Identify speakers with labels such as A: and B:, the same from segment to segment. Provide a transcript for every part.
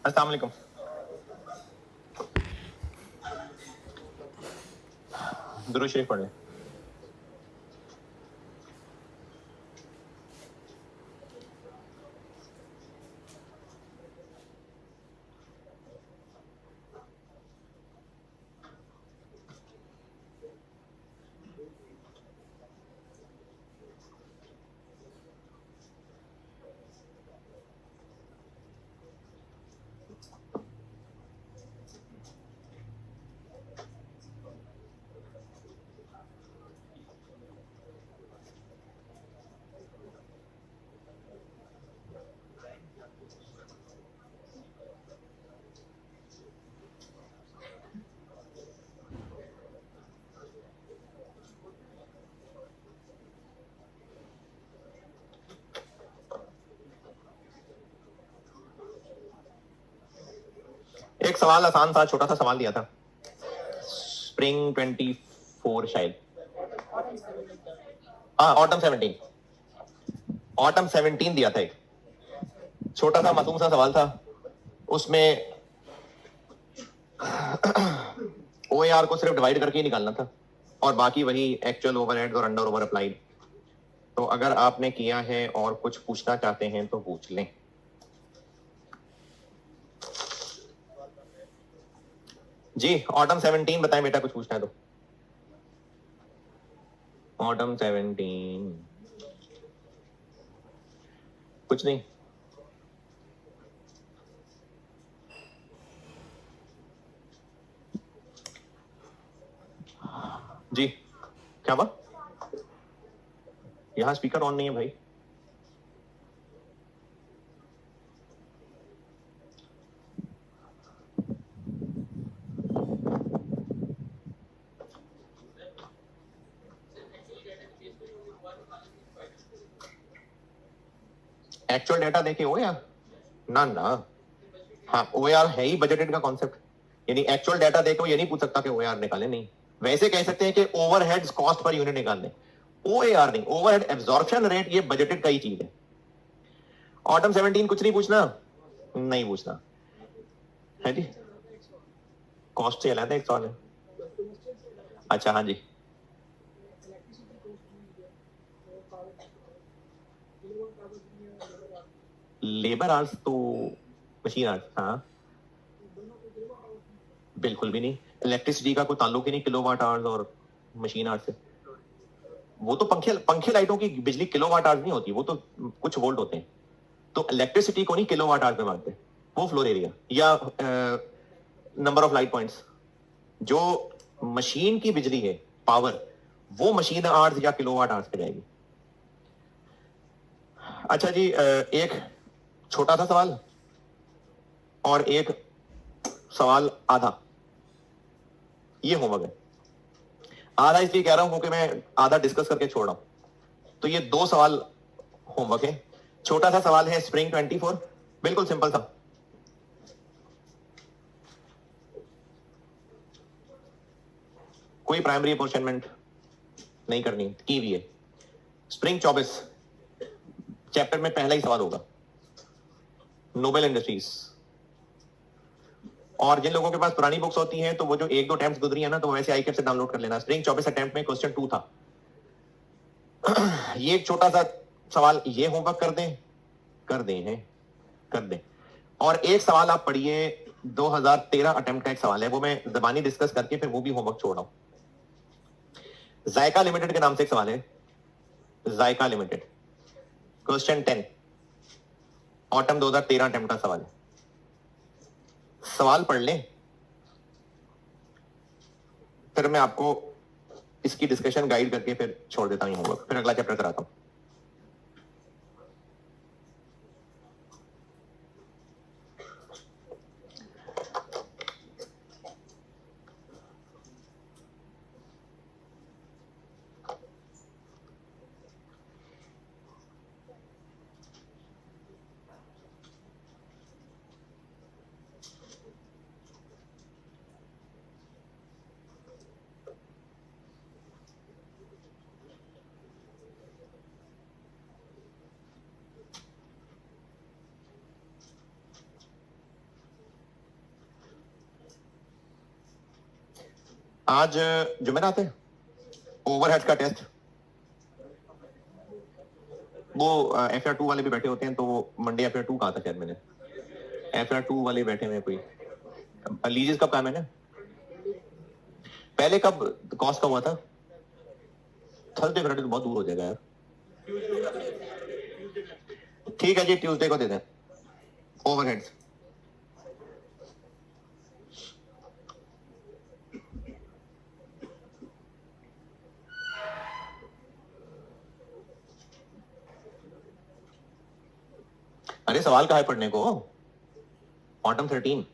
A: अस्सलाम वालेकुम। दुरूद शरीफ पढ़ लें। एक सवाल आसान था, छोटा सा सवाल दिया था, स्प्रिंग 24 शायद, हाँ ऑटम 17 दिया था। एक छोटा सा मासूम सा सवाल था, उसमें OAR को सिर्फ डिवाइड करके ही निकालना था और बाकी वही एक्चुअल ओवरहेड्स और अंडर ओवर अप्लाइड। तो अगर आपने किया है और कुछ पूछना चाहते हैं तो पूछ लें। जी ऑटम 17 बताएं बेटा, कुछ पूछना है तो। ऑटम 17 कुछ नहीं। जी क्या बात, यहां स्पीकर ऑन नहीं है भाई। एक्चुअल डेटा देखे हो या ना ना, हाँ OAR है ही बजटेड का कॉन्सेप्ट, यानी एक्चुअल डेटा देखो, ये नहीं पूछ सकता कि OAR निकाले, नहीं। वैसे कह सकते हैं कि ओवरहेड्स कॉस्ट पर यूनिट निकाल दें, OAR नहीं, ओवरहेड एब्जॉर्प्शन रेट ये बजटेड का ही चीज है। ऑटम 17 कुछ नहीं पूछना, नहीं पूछना है जी, कॉस्ट से अलग एक सवाल है। अच्छा हाँ जी, लेबर आवर्स तो मशीन आवर्स, हाँ बिल्कुल भी नहीं, इलेक्ट्रिसिटी का कोई ताल्लुक ही नहीं किलोवाट आवर्स और मशीन आवर्स से। वो तो पंखे पंखे लाइटों की बिजली किलोवाट आवर्स नहीं होती, वो तो कुछ वोल्ट होते हैं। तो इलेक्ट्रिसिटी को नहीं किलोवाट आवर्स में मानते, वो फ्लोर एरिया या नंबर ऑफ लाइट पॉइंट्स। जो मशीन की बिजली है पावर, वो मशीन आवर्स या किलोवाट आवर्स पे जाएगी। अच्छा जी, एक छोटा सा सवाल और एक सवाल आधा, ये होमवर्क है। आधा इसलिए कह रहा हूं क्योंकि मैं आधा डिस्कस करके छोड़ रहा हूं, तो ये 2 सवाल होमवर्क है। छोटा सा सवाल है स्प्रिंग 24, बिल्कुल सिंपल सा। कोई प्राइमरी अपोर्शनमेंट नहीं करनी, की भी है। स्प्रिंग 24 चैप्टर में पहला ही सवाल होगा, नोबेल इंडस्ट्रीज। और जिन लोगों के पास पुरानी बुक्स होती हैं तो वो जो 1-2 अटेम्प्ट गुजरी है ना, तो वैसे आईकेप से डाउनलोड कर लेना। स्प्रिंग 24 अटेम्प्ट में क्वेश्चन 2 था। ये एक छोटा सा सवाल, ये होमवर्क कर दें, कर दें हैं, कर दें। और एक सवाल आप पढ़िए, 2013 अटेम्प्ट का एक सवाल है, वो मैं जबानी डिस्कस करके फिर वो भी होमवर्क छोड़ रहा हूं। जायका लिमिटेड के नाम से एक सवाल है, जायका लिमिटेड, क्वेश्चन 10, ऑटम 2013 अटेम्प्ट का सवाल है। सवाल पढ़ लें, फिर मैं आपको इसकी डिस्कशन गाइड करके फिर छोड़ देता हूं होमवर्क, फिर अगला चैप्टर कराता हूं। आज जुमेरात है, ओवरहेड्स का टेस्ट, वो FR2 वाले भी बैठे होते हैं, तो वो मंडे FR2 कहा था शायद मैंने, FR2 वाले बैठे हुए कोई, लीजेस कब काम है ना, पहले कब कॉस्ट का हुआ था, थर्सडे फ्राइडे तो बहुत दूर हो जाएगा यार, ठीक है जी ट्यूसडे को दे दें ओवरहेड्स। अरे सवाल कहाँ है पढ़ने को, क्वांटम 13।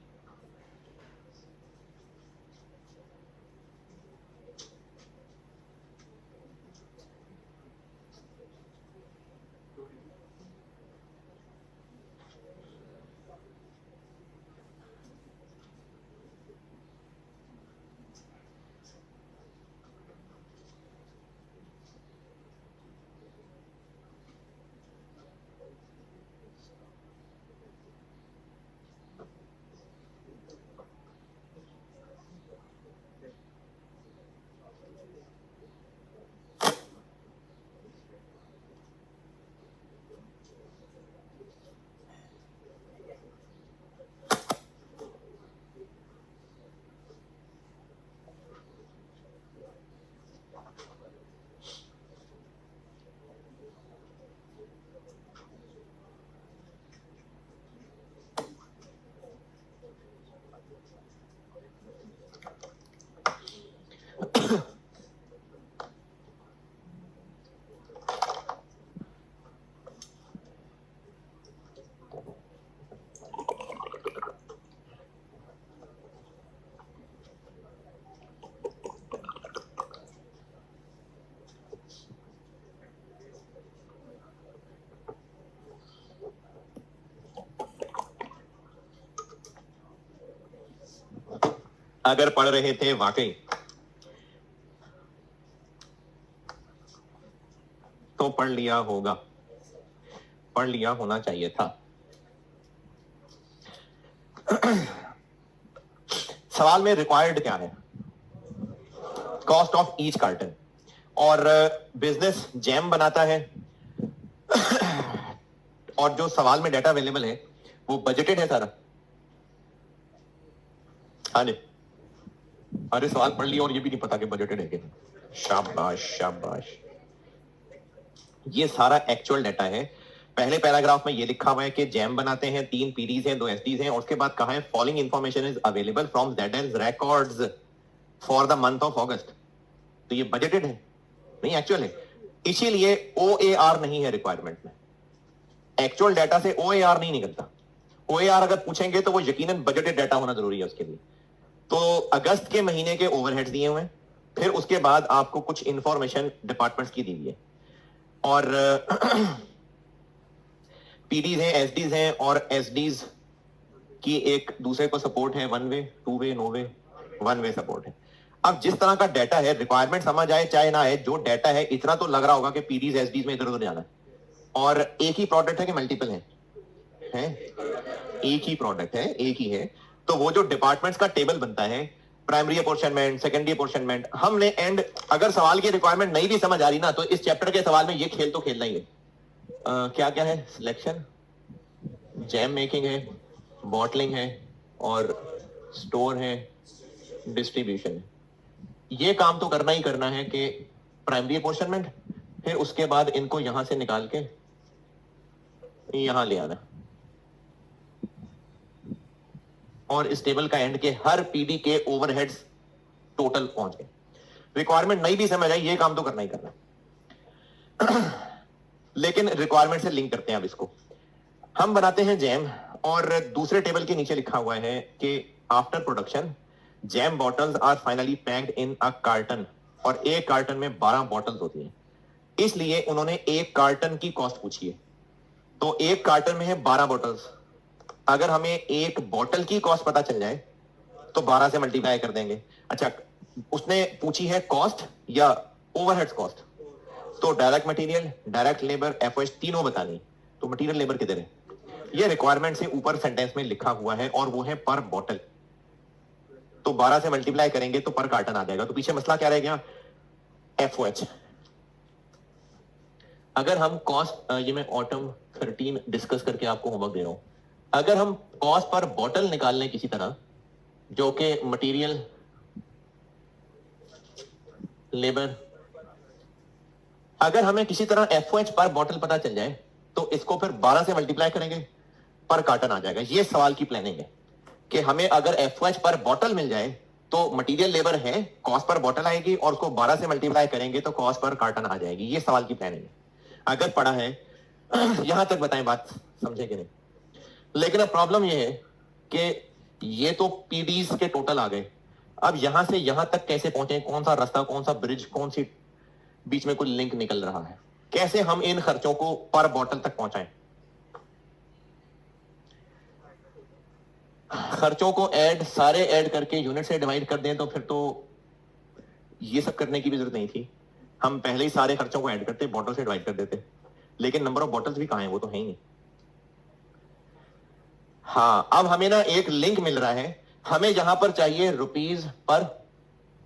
A: अगर पढ़ रहे थे वाकई तो पढ़ लिया होगा, पढ़ लिया होना चाहिए था। सवाल में रिक्वायर्ड क्या है, कॉस्ट ऑफ ईच कार्टन, और बिजनेस जैम बनाता है, और जो सवाल में डाटा अवेलेबल है वो बजटेड है सारा। हाँ जी, अरे सवाल पढ़ लिया और ये भी नहीं पता कि बजटेड है कि नहीं। शाबाश शाबाश, ये सारा एक्चुअल डाटा है। पहले पैराग्राफ में ये लिखा हुआ है कि जैम बनाते हैं, 3 पीडीज हैं, 2 एसडीज हैं, और उसके बाद कहा है following information is available from ZN's records for the month of अगस्त। तो ये बजटेड है नहीं, एक्चुअल है। इसीलिए OAR नहीं है रिक्वायरमेंट में, एक्चुअल डाटा से OAR नहीं निकलता। OAR अगर पूछेंगे तो वो यकीनन बजटेड डाटा होना जरूरी है उसके लिए। तो अगस्त के महीने के ओवरहेड्स दिए हुए हैं, फिर उसके बाद आपको कुछ इंफॉर्मेशन डिपार्टमेंट्स की दी हुई है, और पीडीज हैं, एसडीज हैं, और एसडीज की एक दूसरे को सपोर्ट है, 1 वे, 2 वे, नो वे, 1 वे सपोर्ट है। अब जिस तरह का डाटा है, रिक्वायरमेंट समझ आए चाहे ना आए, जो डाटा है इतना तो लग रहा होगा कि पीडीज एसडीज में इधर उधर जाना है, और एक ही प्रोडक्ट है कि मल्टीपल है? एक ही प्रोडक्ट है, एक ही है। तो वो जो डिपार्टमेंट्स का टेबल बनता है, प्राइमरी अपोर्शनमेंट, सेकेंडरी अपोर्शनमेंट, हमने एंड अगर सवाल की रिक्वायरमेंट नहीं भी समझ आ रही ना, तो इस चैप्टर के सवाल में ये खेल तो खेलना ही है। क्या क्या है, सिलेक्शन, जैम मेकिंग है, बॉटलिंग है, और स्टोर है, डिस्ट्रीब्यूशन है। ये काम तो करना ही करना है कि प्राइमरी अपोर्शनमेंट, फिर उसके बाद इनको यहां से निकाल के यहां ले आना, और इस टेबल का एंड के हर पीडी के ओवरहेड्स टोटल पहुंच गए। रिक्वायरमेंट नहीं भी समझ आई, ये काम तो करना ही करना। लेकिन रिक्वायरमेंट से लिंक करते हैं अब इसको, हम बनाते हैं जैम, और दूसरे टेबल के नीचे लिखा हुआ है कि after production jam bottles are finally packed in a carton, और एक कार्टन में 12 बॉटल्स होती हैं, इसलिए उन्होंने एक कार्टन की कॉस्ट पूछी है। तो एक कार्टन में है 12 बॉटल्स, अगर हमें एक बॉटल की कॉस्ट पता चल जाए तो 12 से मल्टीप्लाई कर देंगे। अच्छा, उसने पूछी है कॉस्ट या ओवरहेड्स कॉस्ट, तो direct material, direct labour, FOS तीनों बतानी। तो मटेरियल लेबर किधर है? ये रिक्वायरमेंट से ऊपर सेंटेंस में लिखा हुआ है, और वो है पर बॉटल। तो 12 से मल्टीप्लाई करेंगे तो पर कार्टन आ जाएगा। तो पीछे मसला क्या रह गया, FOH। अगर हम कॉस्ट, ये मैं ऑटम 13 डिस्कस करके आपको होमवर्क दे रहा हूं, अगर हम कॉस्ट पर बॉटल निकाल लें किसी तरह, जो कि मटेरियल, लेबर, अगर हमें किसी तरह FOH पर बॉटल पता चल जाए तो इसको फिर 12 से मल्टीप्लाई करेंगे, पर कार्टन आ जाएगा। ये सवाल की प्लानिंग है कि हमें अगर FOH पर बॉटल मिल जाए तो मटेरियल लेबर है, कॉस्ट पर बॉटल आएगी, और उसको 12 से मल्टीप्लाई करेंगे तो कॉस्ट पर कार्टन आ जाएगी। ये सवाल की प्लानिंग है। अगर पढ़ा है यहां तक बताएं, बात समझे कि नहीं। लेकिन अब प्रॉब्लम यह है कि ये तो पीडीज के टोटल आ गए, अब यहां से यहां तक कैसे पहुंचे, कौन सा रास्ता, कौन सा ब्रिज, कौन सी बीच में कोई लिंक निकल रहा है, कैसे हम इन खर्चों को पर बॉटल तक पहुंचाएं। खर्चों को सारे ऐड करके यूनिट से डिवाइड कर दें तो फिर तो ये सब करने की भी जरूरत नहीं थी। हम पहले ही सारे खर्चों को ऐड करते, बॉटल से डिवाइड कर देते। लेकिन नंबर ऑफ बॉटल्स भी कहां है, वो तो है ही नहीं। हाँ, अब हमें ना एक लिंक मिल रहा है, हमें यहां पर चाहिए रुपीज पर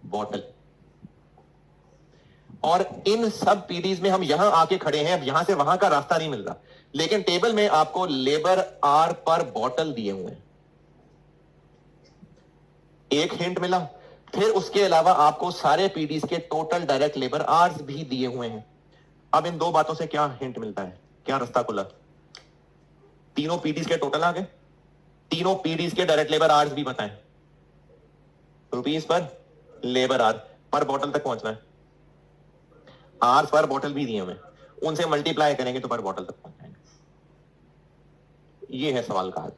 A: बॉटल, और इन सब पीडीज में हम यहां आके खड़े हैं, अब यहां से वहां का रास्ता नहीं मिल रहा। लेकिन टेबल में आपको लेबर आर पर बॉटल दिए हुए हैं, एक हिंट मिला। फिर उसके अलावा आपको सारे पीडीज के टोटल डायरेक्ट लेबर आर्स भी दिए हुए हैं। अब इन दो बातों से क्या हिंट मिलता है, क्या रास्ता खुला, तीनों पीडीज के टोटल आ गए, तीनों पीडीज के डायरेक्ट लेबर आर्स भी बताएं, रुपीज पर लेबर आर पर बॉटल तक पहुंचना है, आर्स पर बॉटल भी दिए हुए, उनसे मल्टीप्लाई करेंगे तो पर बॉटल तक पहुंच जाएंगे। ये है सवाल का हल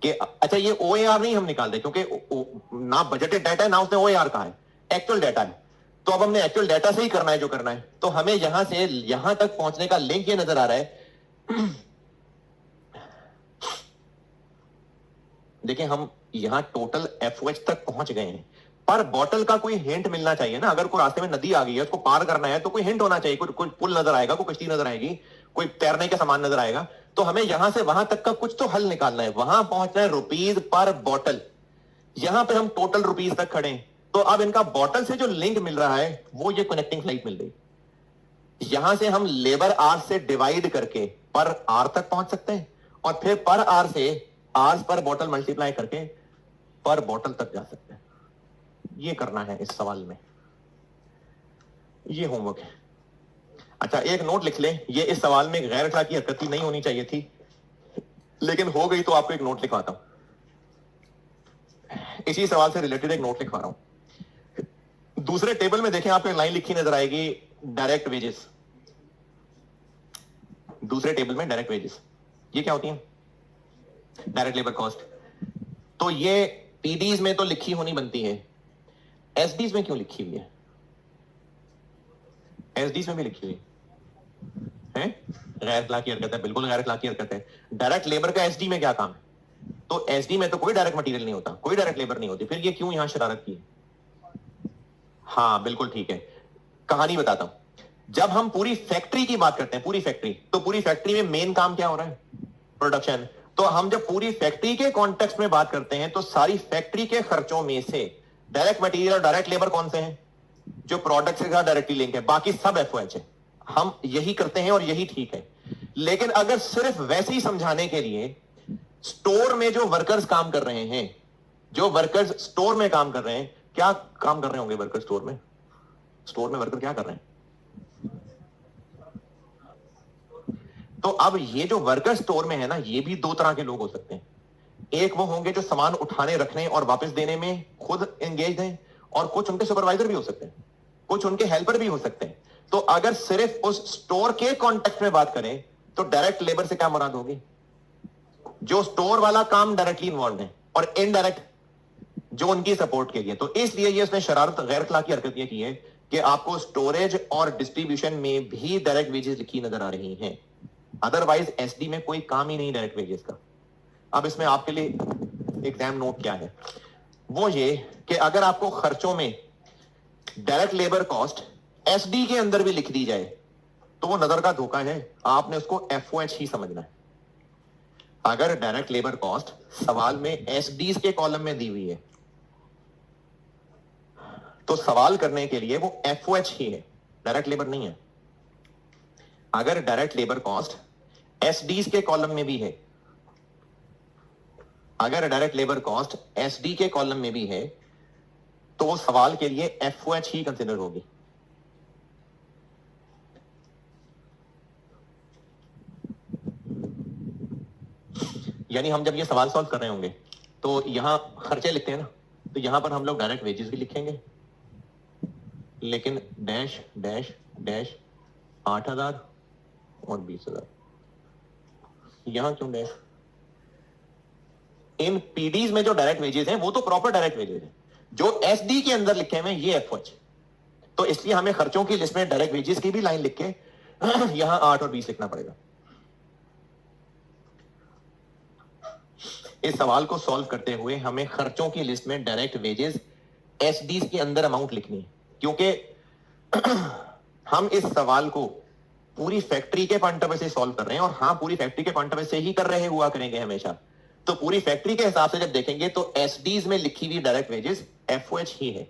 A: कि अच्छा ये OAR नहीं हम निकाल दे, क्योंकि ना बजटेड डाटा है ना उसने OAR कहा है, एक्चुअल डाटा है। तो अब हमने एक्चुअल डाटा से ही करना है जो करना है। तो हमें यहां से यहां तक पहुंचने का लिंक ये नजर आ रहा है। देखिए हम यहां टोटल FOH तक पहुंच गए हैं, पर बॉटल का कोई हिंट मिलना चाहिए ना। अगर कोई रास्ते में नदी आ गई है, उसको पार करना है, तो कोई हिंट होना चाहिए, कोई पुल नजर आएगा, कोई कश्ती नजर आएगी, कोई तैरने का सामान नजर आएगा। तो हमें यहां से वहां तक का कुछ तो हल निकालना है, वहां पहुंचना है रुपीज पर बॉटल। यहां पे हम टोटल रुपीज तक खड़े हैं, तो अब इनका बॉटल से जो लिंक मिल रहा है वो ये कनेक्टिंग फ्लाइट मिल रही। यहां से हम लेबर आर से डिवाइड करके पर आर तक पहुंच सकते हैं, और फिर पर आर से आर्स पर बॉटल मल्टीप्लाई करके पर बॉटल तक जा सकते हैं। ये करना है इस सवाल में, ये होमवर्क है। अच्छा एक नोट लिख ले, ये इस सवाल में गैर अखलाकी हरकत नहीं होनी चाहिए थी, लेकिन हो गई, तो आपको एक नोट लिखवाता हूं, इसी सवाल से रिलेटेड एक नोट लिखवा रहा हूं। दूसरे टेबल में देखें, आपको एक लाइन लिखी नजर आएगी, डायरेक्ट वेजेस। दूसरे टेबल में डायरेक्ट वेजेस, ये क्या होती है, डायरेक्ट लेबर कॉस्ट। तो ये पीडीज में तो लिखी होनी बनती है, एसडीज में क्यों लिखी हुई है, एसडीज में भी लिखी हुई है, गैर अखलाकी हरकत है, बिल्कुल गैर अखलाकी हरकत है। डायरेक्ट लेबर का एसडी में क्या काम है, तो एसडी में तो कोई डायरेक्ट मटेरियल नहीं होता, कोई डायरेक्ट लेबर नहीं होती, फिर ये क्यों यहां शरारत की। हाँ बिल्कुल ठीक है, कहानी बताता हूं। जब हम पूरी फैक्ट्री की बात करते हैं, पूरी फैक्ट्री, तो पूरी फैक्ट्री में मेन काम क्या हो रहा है, प्रोडक्शन। तो हम जब पूरी फैक्ट्री के कॉन्टेक्स्ट में बात करते हैं, तो सारी फैक्ट्री के खर्चों में से डायरेक्ट मटेरियल और डायरेक्ट लेबर कौन से हैं, जो प्रोडक्ट के साथ डायरेक्टली लिंक है, बाकी सब FOH है। हम यही करते हैं और यही ठीक है। लेकिन अगर सिर्फ वैसे ही समझाने के लिए, स्टोर में जो वर्कर्स काम कर रहे हैं, जो वर्कर्स स्टोर में काम कर रहे हैं, क्या काम कर रहे होंगे वर्कर स्टोर में, स्टोर में वर्कर क्या कर रहे हैं। तो अब ये जो वर्कर स्टोर में है ना, ये भी दो तरह के लोग हो सकते हैं। एक वो होंगे जो सामान उठाने, रखने और वापस देने में खुद एंगेज हैं, और कुछ उनके सुपरवाइजर भी हो सकते हैं, कुछ उनके हेल्पर भी हो सकते हैं। तो अगर सिर्फ उस स्टोर के कॉन्टेक्स्ट में बात करें, तो डायरेक्ट लेबर से क्या मुराद होगी, जो स्टोर वाला काम डायरेक्टली इन्वॉल्व है, और इनडायरेक्ट जो उनकी सपोर्ट के लिए। तो इसलिए ये उसने शरारत गैर अखलाकी हरकत ये की है कि आपको स्टोरेज और डिस्ट्रीब्यूशन में भी डायरेक्ट वेजेस लिखी नजर आ रही हैं, अदरवाइज एसडी में कोई काम ही नहीं डायरेक्ट वेजेस का। अब इसमें आपके लिए एग्जाम नोट क्या है, वो ये कि अगर आपको खर्चों में डायरेक्ट लेबर कॉस्ट एसडी के अंदर भी लिख दी जाए, तो वो नजर का धोखा है, आपने उसको FOH ही समझना है। अगर डायरेक्ट लेबर कॉस्ट सवाल में एसडीज के कॉलम में दी हुई है, तो सवाल करने के लिए वो एफओएच ही है, डायरेक्ट लेबर नहीं है। अगर डायरेक्ट लेबर कॉस्ट एसडीज के कॉलम में भी है, अगर डायरेक्ट लेबर कॉस्ट एसडी के कॉलम में भी है, तो वो सवाल के लिए एफओएच ही कंसिडर होगी। यानी हम जब ये सवाल सॉल्व कर रहे होंगे तो यहां खर्चे लिखते हैं ना, तो यहां पर हम लोग डायरेक्ट वेजेस भी लिखेंगे, लेकिन डैश डैश डैश 8,000 और 20,000। यहां क्यों डैश? इन पीडीज में जो डायरेक्ट वेजेस हैं वो तो प्रॉपर डायरेक्ट वेजेस हैं, जो एसडी के अंदर लिखे हुए ये एफओएच। तो इसलिए हमें खर्चों की लिस्ट में डायरेक्ट वेजेस की भी लाइन लिख के यहां 8 और 20 लिखना पड़ेगा। इस सवाल को सॉल्व करते हुए हमें खर्चों की लिस्ट में डायरेक्ट वेजेस एसडीज के अंदर अमाउंट लिखनी है, क्योंकि हम इस सवाल को पूरी फैक्ट्री के पॉइंट ऑफ व्यू से सॉल्व कर रहे हैं, और हाँ पूरी फैक्ट्री के पॉइंट ऑफ व्यू से ही कर रहे हुआ करेंगे हमेशा। तो पूरी फैक्ट्री के हिसाब से जब देखेंगे तो एसडीज में लिखी हुई डायरेक्ट वेजेस एफओएच ही है।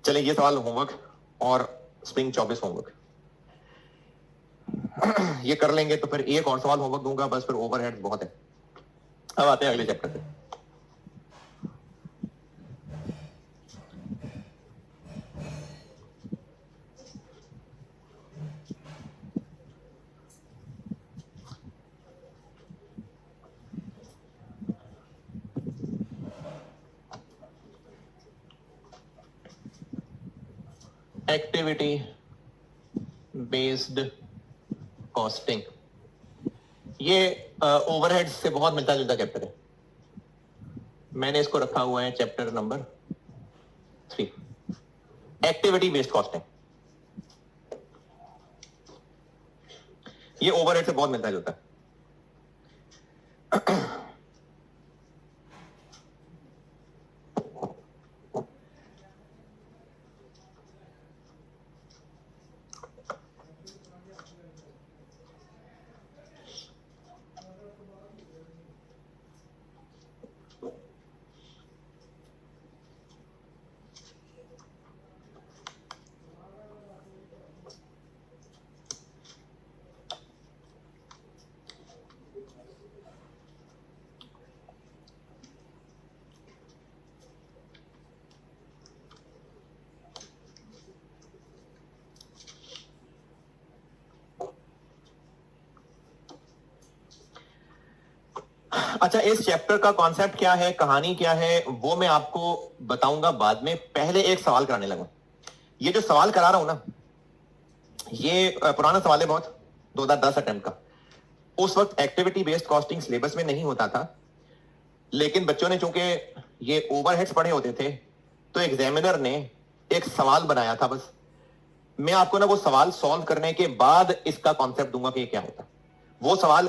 A: चले ये सवाल होमवर्क और स्प्रिंग 24 होमवर्क ये कर लेंगे तो फिर एक और सवाल होमवर्क दूंगा, बस फिर ओवरहेड बहुत है। अब आते हैं अगले चैप्टर पे। एक्टिविटी बेस्ड कॉस्टिंग, ये ओवरहेड से बहुत मिलता जुलता चैप्टर है। मैंने इसको रखा हुआ है chapter number 3, activity based costing. ये ओवरहेड से बहुत मिलता जुलता है। अच्छा, इस चैप्टर का कॉन्सेप्ट क्या है, कहानी क्या है, वो मैं आपको बताऊंगा बाद में। पहले एक सवाल कराने लगा। ये जो सवाल करा रहा हूं ना, ये पुराना सवाल है बहुत, 2010 अटेम्प्ट का। उस वक्त एक्टिविटी बेस्ड कॉस्टिंग सिलेबस में नहीं होता था, लेकिन बच्चों ने चूंकि ये ओवरहेड्स पढ़े होते थे, तो एग्जामिनर ने एक सवाल बनाया था। बस मैं आपको ना वो सवाल सॉल्व करने के बाद इसका कॉन्सेप्ट दूंगा कि ये क्या होता है। वो सवाल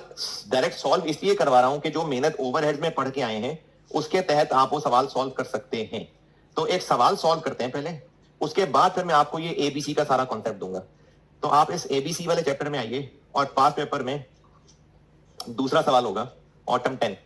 A: डायरेक्ट सॉल्व इसलिए करवा रहा हूं कि जो मेहनत ओवरहेड में पढ़ के आए हैं उसके तहत आप वो सवाल सॉल्व कर सकते हैं। तो एक सवाल सॉल्व करते हैं पहले, उसके बाद फिर मैं आपको ये एबीसी का सारा कॉन्सेप्ट दूंगा। तो आप इस एबीसी वाले चैप्टर में आइए, और पास पेपर में दूसरा सवाल होगा ऑटम 10।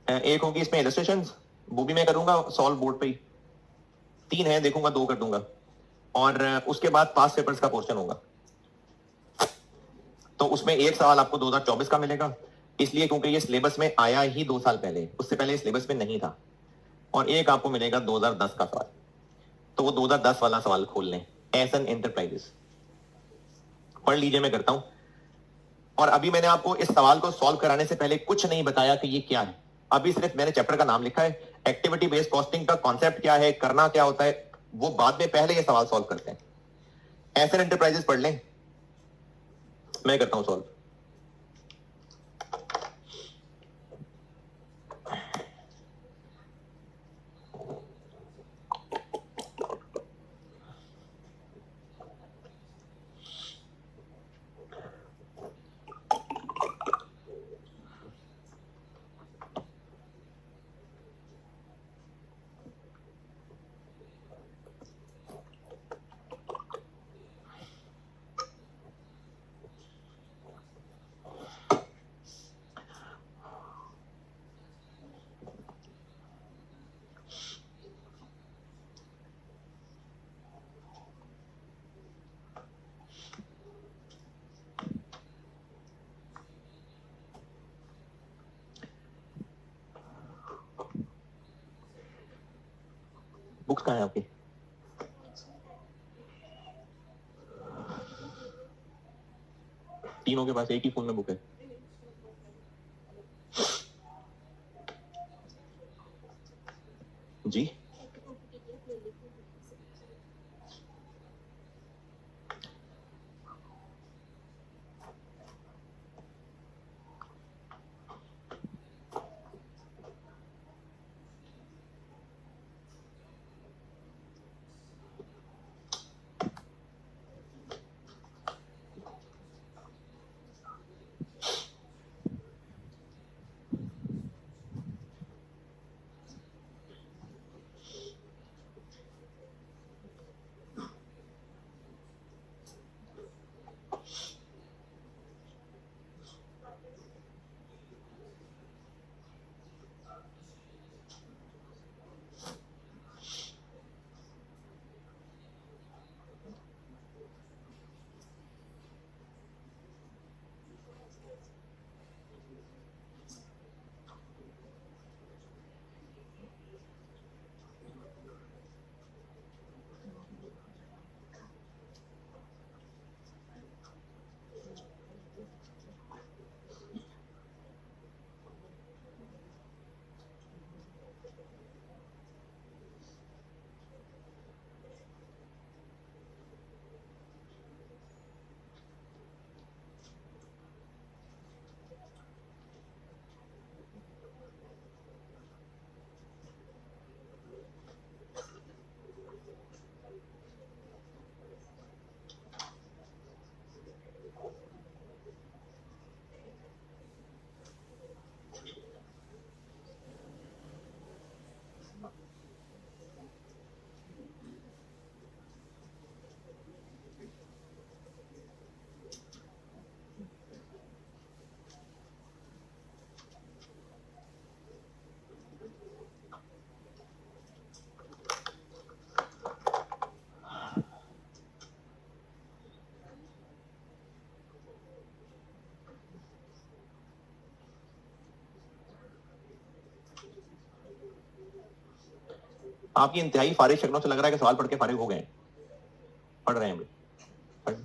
A: एक होगी इसमें इलस्ट्रेशंस, वो भी मैं करूंगा सॉल्व बोर्ड पे ही। 3 है, देखूंगा 2 कर दूंगा। और उसके बाद पास पेपर्स का पोर्शन होगा। तो उसमें एक सवाल आपको 2024 का मिलेगा, इसलिए क्योंकि ये सिलेबस में आया ही 2 साल पहले, उससे पहले सिलेबस में नहीं था। और एक आपको मिलेगा 2010 का सवाल। तो वो 2010 वाला सवाल खोल लें, एसन एंटरप्राइजेस पढ़ लीजिए, मैं करता हूं। और अभी मैंने आपको इस सवाल को सॉल्व कराने से पहले कुछ नहीं बताया कि ये क्या है। अभी सिर्फ मैंने चैप्टर का नाम लिखा है। एक्टिविटी बेस्ड कॉस्टिंग का कॉन्सेप्ट क्या है, करना क्या होता है, वो बाद में, पहले ये सवाल सॉल्व करते हैं। एसन एंटरप्राइजेस पढ़ लें, मैं करता हूं सॉल्व। बुक्स कहाँ है आपकी? तीनों के पास एक ही फोन में बुक है? जी आपकी इंतहाई फारिग शक्लों से लग रहा है कि सवाल पढ़ के फारिग हो गए हैं। पढ़ रहे हैं अभी? पढ़।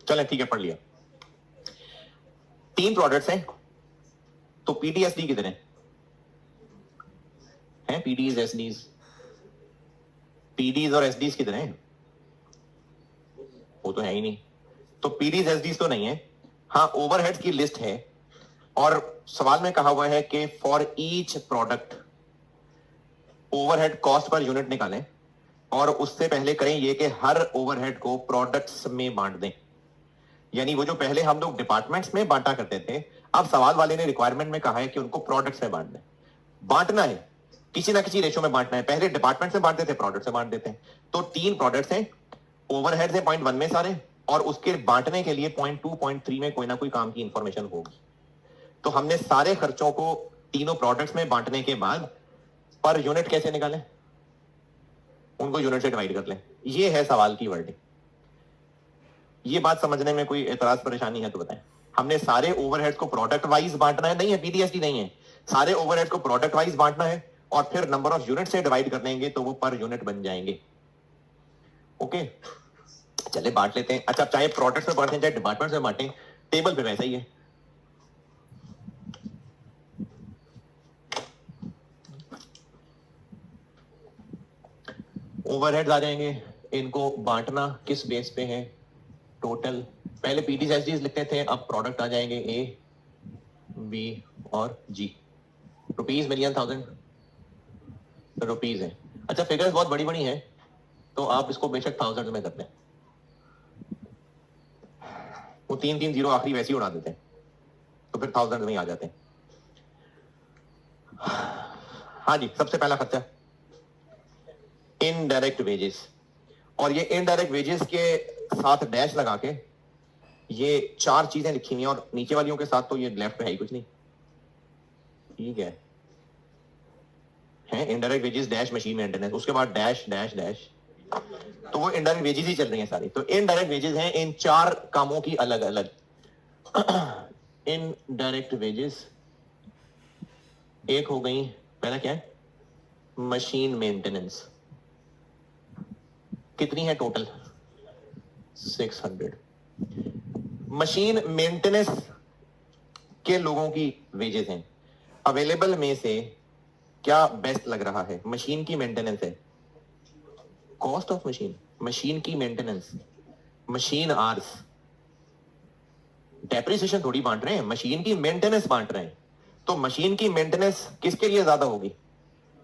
A: चलें ठीक है, पढ़ लिया। 3 प्रोडक्ट्स हैं, तो पीडीएसडी कितने हैं? पीडीज एसडीज, पीडीज और एसडीज कितने हैं? वो तो है ही नहीं। तो पीडीज एसडीज तो नहीं है। हाँ, ओवरहेड्स की लिस्ट है और सवाल में कहा हुआ है कि for each product overhead cost per unit निकालें और उससे पहले करें ये कि हर ओवरहेड को प्रोडक्ट्स में बांट दें। यानी वो जो पहले हम लोग डिपार्टमेंट्स में बांटा करते थे, अब सवाल वाले ने रिक्वायरमेंट में कहा है कि उनको प्रोडक्ट्स में बांट दें। बांटना है, किसी ना किसी रेशो में बांटना है। पहले डिपार्टमेंट से बांटते थे, प्रोडक्ट से बांट देते हैं। तो 3 प्रोडक्ट्स हैं, ओवरहेड्स है 0.1 में सारे, और उसके बांटने के लिए 0.2 0.3 में कोई ना कोई काम की इंफॉर्मेशन होगी। तो हमने सारे खर्चों को तीनों प्रोडक्ट्स में बांटने के बाद पर यूनिट कैसे निकालें? उनको यूनिट से डिवाइड कर लें। ये है सवाल की वर्डिंग। ये बात समझने में कोई एतराज परेशानी है तो बताएं। हमने सारे ओवरहेड्स को प्रोडक्ट वाइज बांटना है, नहीं है पीडीएसडी नहीं है, सारे ओवरहेड्स को प्रोडक्ट वाइज बांटना है और फिर नंबर ऑफ यूनिट से डिवाइड कर देंगे तो वो पर यूनिट बन जाएंगे। ओके, चले बांट लेते हैं। अच्छा, चाहे प्रोडक्ट्स में बांटें चाहे डिपार्टमेंट्स में बांटें, टेबल पे वैसा ही है। ओवरहेड्स आ जाएंगे, इनको बांटना किस बेस पे है, टोटल। पहले पीटीज एसडीज लिखते थे, अब प्रोडक्ट आ जाएंगे ए, बी और जी। रुपीज, मिलियन, थाउजेंड रुपीज है। अच्छा, फिगर्स बहुत बड़ी बड़ी हैं तो आप इसको बेशक थाउजेंड में करते हैं, वो 3 जीरो आखिरी वैसे ही उड़ा देते हैं, तो फिर थाउजेंड में ही आ जाते हैं। हाँ जी, सबसे पहला खर्चा इनडायरेक्ट वेजेस, और ये इनडायरेक्ट वेजेस के साथ डैश लगा के ये 4 चीजें लिखी हुई हैं, और नीचे वालियों के साथ तो ये लेफ्ट पे है ही कुछ नहीं। ठीक है indirect wages dash machine maintenance, उसके बाद डैश डैश डैश, तो वो इनडायरेक्ट वेजेस ही चल रही हैं सारी। तो इनडायरेक्ट वेजेस हैं इन 4 कामों की अलग अलग। इनडायरेक्ट वेजेस एक हो गई, पहला क्या है, मशीन मेंटेनेंस। कितनी है टोटल, 600। मशीन मेंटेनेंस के लोगों की वेजेस हैं। अवेलेबल में से क्या बेस्ट लग रहा है, मशीन की मेंटेनेंस है, कॉस्ट ऑफ मशीन, मशीन की मेंटेनेंस, मशीन आवर्स। डेप्रिसिएशन थोड़ी बांट रहे हैं, मशीन की मेंटेनेंस बांट रहे हैं। तो मशीन की मेंटेनेंस किसके लिए ज्यादा होगी,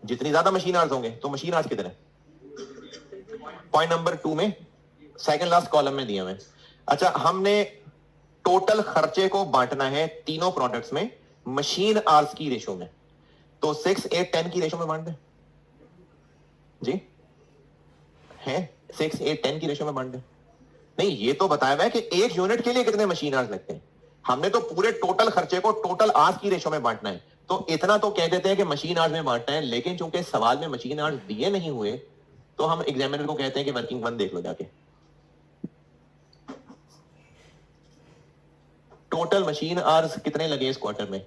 A: जितनी ज्यादा मशीन आवर्स होंगे तो मशीन आवर्स कितने, पॉइंट नंबर 2 में सेकंड लास्ट कॉलम में दिया हुआ। अच्छा, हमने टोटल खर्चे को बांटना है तीनों प्रोडक्ट्स में मशीन आवर्स की रेशो में, तो 6, 8, 10 की रेशो में बांट दें जी, है 6, 8, 10 की रेशो में बांट दें। नहीं, ये तो बताया हुआ है कि एक यूनिट के लिए कितने मशीन आवर्स लगते हैं, हमने तो पूरे टोटल खर्चे को टोटल आवर्स की रेशो में बांटना है। तो इतना तो कह देते हैं कि मशीन आवर्स में बांटना है, लेकिन चूंकि सवाल में मशीन आवर्स दिए नहीं हुए तो हम एग्जामिनर को कहते हैं कि वर्किंग वन देख लो जाके। टोटल मशीन आवर्स कितने लगे इस क्वार्टर में,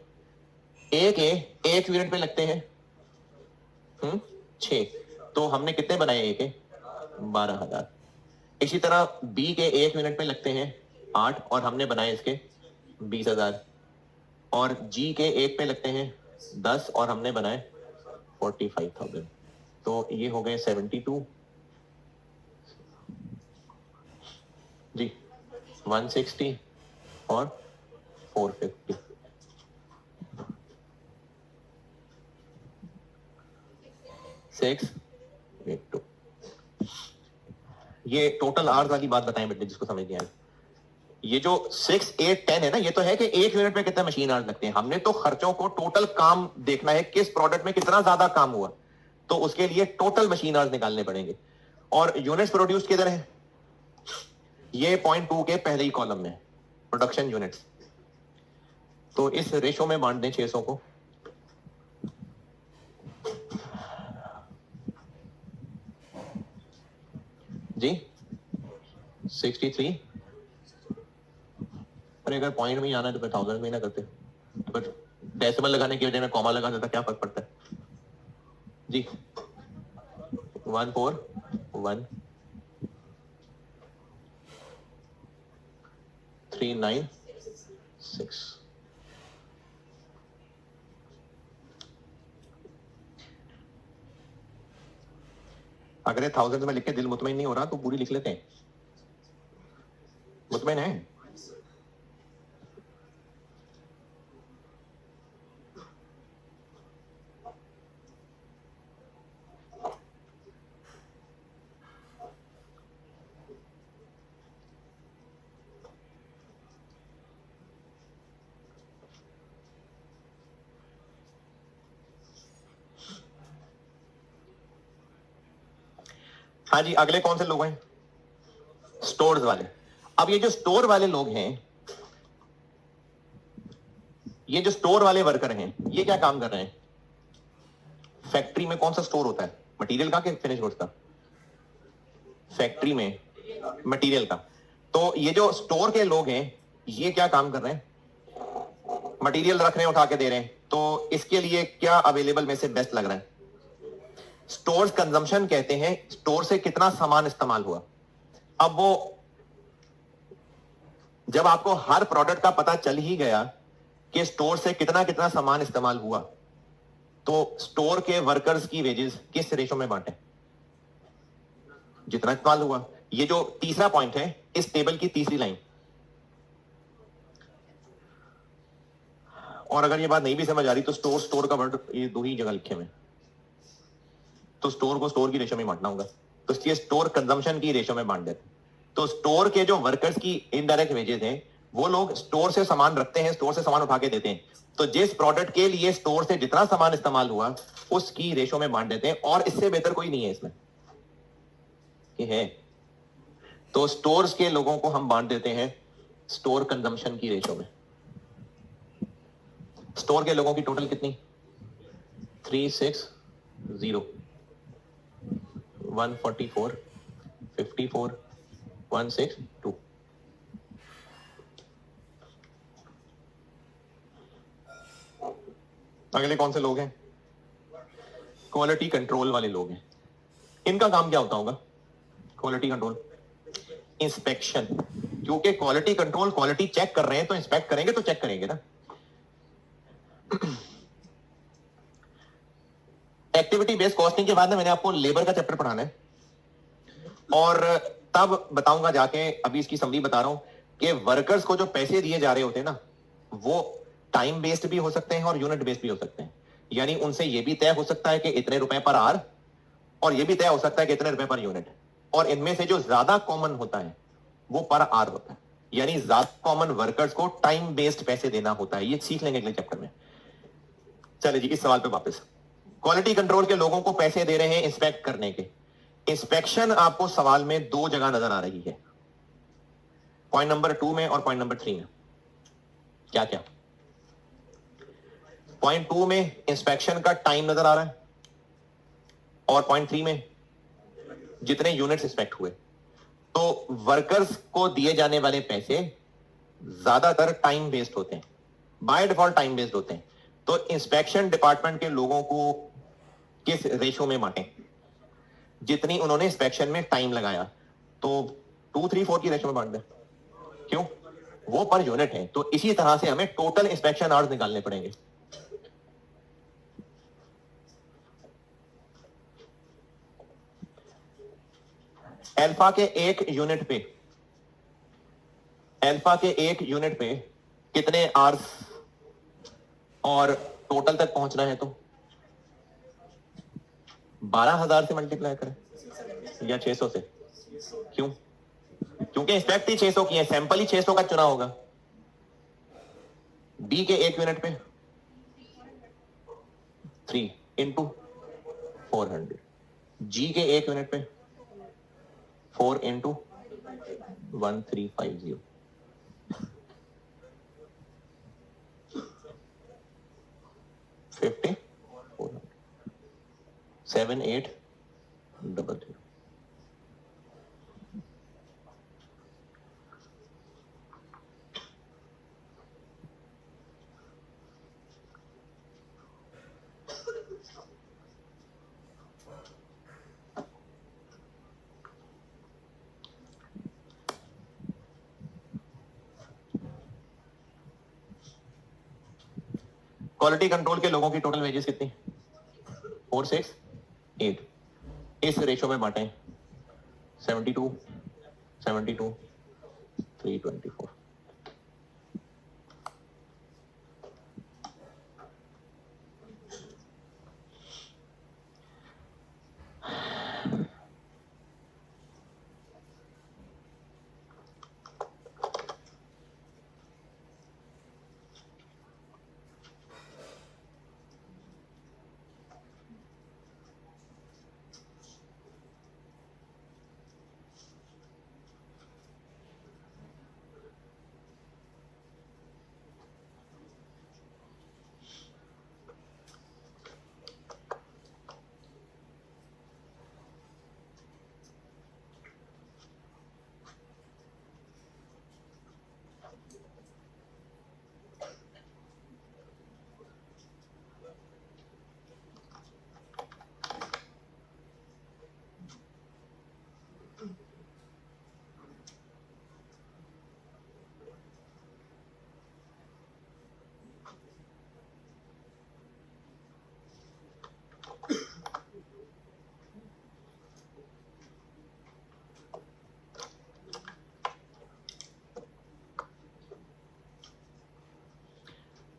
A: एक यूनिट पे लगते हैं 6, तो हमने कितने बनाए, एक 12,000। इसी तरह बी के एक यूनिट पे लगते हैं 8, और हमने बनाए इसके 20,000, और जी के एक पे लगते हैं 10 और हमने बनाए 45,000, तो ये हो गए 72 जी, 160 और 450। ये टोटल आवर्स वाली बात बताएं बेटे जिसको समझ नहीं आया। ये जो 6, 8, 10 है ना, ये तो है कि एक यूनिट पे कितने मशीन आवर्स लगते हैं। हमने तो खर्चों को टोटल काम देखना है, किस प्रोडक्ट में कितना ज्यादा काम हुआ, तो उसके लिए टोटल मशीन आवर्स निकालने पड़ेंगे। और यूनिट्स प्रोड्यूस किधर है, ये पॉइंट 2 के पहले ही कॉलम में, प्रोडक्शन यूनिट्स। तो इस रेशो में बांट दें 600 को जी, 63। अरे अगर पॉइंट में ही आना है तो फिर 1000 में ही ना करते, तो फिर डेसिमल लगाने की वजह में कॉमा लगा देता, क्या फर्क पड़ता है जी। 141,396। अगर ये 1000 में लिख के दिल मुतमईन नहीं हो रहा तो पूरी लिख लेते हैं, मुतमईन है। हाँ जी, अगले कौन से लोग हैं, स्टोर्स वाले। अब ये जो स्टोर वाले लोग हैं, ये जो स्टोर वाले वर्कर हैं, ये क्या काम कर रहे हैं, फैक्ट्री में कौन सा स्टोर होता है, मटेरियल का कि फिनिश गुड्स का, फैक्ट्री में मटेरियल का। तो ये जो स्टोर के लोग हैं ये क्या काम कर रहे हैं, मटेरियल रख रहे हैं, उठा के दे रहे हैं। तो इसके लिए क्या अवेलेबल में से बेस्ट लग रहा है, स्टोर्स कंजम्पशन कहते हैं स्टोर से कितना सामान इस्तेमाल हुआ। अब वो जब आपको हर प्रोडक्ट का पता चल ही गया कि स्टोर से कितना कितना सामान इस्तेमाल हुआ, तो स्टोर के वर्कर्स की वेजेस किस रेशो में बांटे? जितना इस्तेमाल हुआ। ये जो तीसरा पॉइंट है इस टेबल की तीसरी लाइन। और अगर ये बात नहीं भी समझ आ रही तो स्टोर स्टोर का वर्ड ये दो ही जगह लिखे हुए, तो स्टोर को स्टोर की रेशो में बांटना होगा, तो इसलिए स्टोर कंजम्पशन की रेशो में बांट देते। तो स्टोर के जो वर्कर्स की इनडायरेक्ट वेजेस हैं वो लोग स्टोर से सामान रखते हैं, स्टोर से सामान उठा के देते हैं, तो जिस प्रोडक्ट के लिए स्टोर से जितना सामान इस्तेमाल हुआ उसकी रेशो में बांट देते हैं। और इससे बेहतर कोई नहीं है इसमें कि है। तो स्टोर्स के लोगों को हम बांट देते हैं स्टोर कंजम्पशन की रेशो में। स्टोर के लोगों की टोटल कितनी? 360 144 54 162। अगले कौन से लोग हैं? क्वालिटी कंट्रोल वाले लोग हैं। इनका काम क्या होता होगा? Quality control, inspection. क्योंकि क्वालिटी कंट्रोल क्वालिटी चेक कर रहे हैं तो इंस्पेक्ट करेंगे तो चेक करेंगे ना। एक्टिविटी बेस्ड कॉस्टिंग के बाद में मैंने आपको लेबर का चैप्टर पढ़ाना है और तब बताऊंगा जाके, अभी इसकी समरी बता रहा हूं कि वर्कर्स को जो पैसे दिए जा रहे होते हैं ना वो टाइम बेस्ड भी हो सकते हैं और यूनिट बेस्ड भी हो सकते हैं। यानी उनसे यह भी तय हो सकता है कि इतने रुपए पर आवर, और यह भी तय हो सकता है कि इतने रुपए पर यूनिट। और इनमें से जो ज्यादा कॉमन होता है वो पर आवर होता है, यानी ज्यादा कॉमन वर्कर्स को टाइम बेस्ड पैसे देना होता है। ये सीख लेंगे अगले चैप्टर में। चलिए जी, इस सवाल पे वापस। क्वालिटी कंट्रोल के लोगों को पैसे दे रहे हैं इंस्पेक्ट करने के। इंस्पेक्शन आपको सवाल में दो जगह नजर आ रही है, पॉइंट नंबर 2 में और पॉइंट नंबर 3 में। क्या क्या? पॉइंट 2 में इंस्पेक्शन का टाइम नजर आ रहा है और पॉइंट 3 में जितने यूनिट्स इंस्पेक्ट हुए। तो वर्कर्स को दिए जाने वाले पैसे ज्यादातर टाइम बेस्ड होते हैं, बाय डिफॉल्ट टाइम बेस्ड होते हैं। तो इंस्पेक्शन डिपार्टमेंट के लोगों को किस रेशो में बांटें? जितनी उन्होंने इंस्पेक्शन में टाइम लगाया, तो 2-3-4 की रेशो में बांट दें। क्यों? वो पर यूनिट है। तो इसी तरह से हमें टोटल इंस्पेक्शन आवर्स निकालने पड़ेंगे। अल्फा के एक यूनिट पे, अल्फा के एक यूनिट पे कितने आवर्स, और टोटल तक पहुंचना है तो 12,000 से मल्टीप्लाई करें या 600 से। क्यों? क्योंकि इंस्पेक्ट ही 600 की है, सैंपल ही 600 का चुना होगा। बी के एक यूनिट पे 3 इंटू 400, जी के एक यूनिट पे 4 इंटू 1350, 50 400 7800। क्वालिटी कंट्रोल के लोगों की टोटल वेजेस कितनी? 468। इस रेशो में बांटे 72 72 324।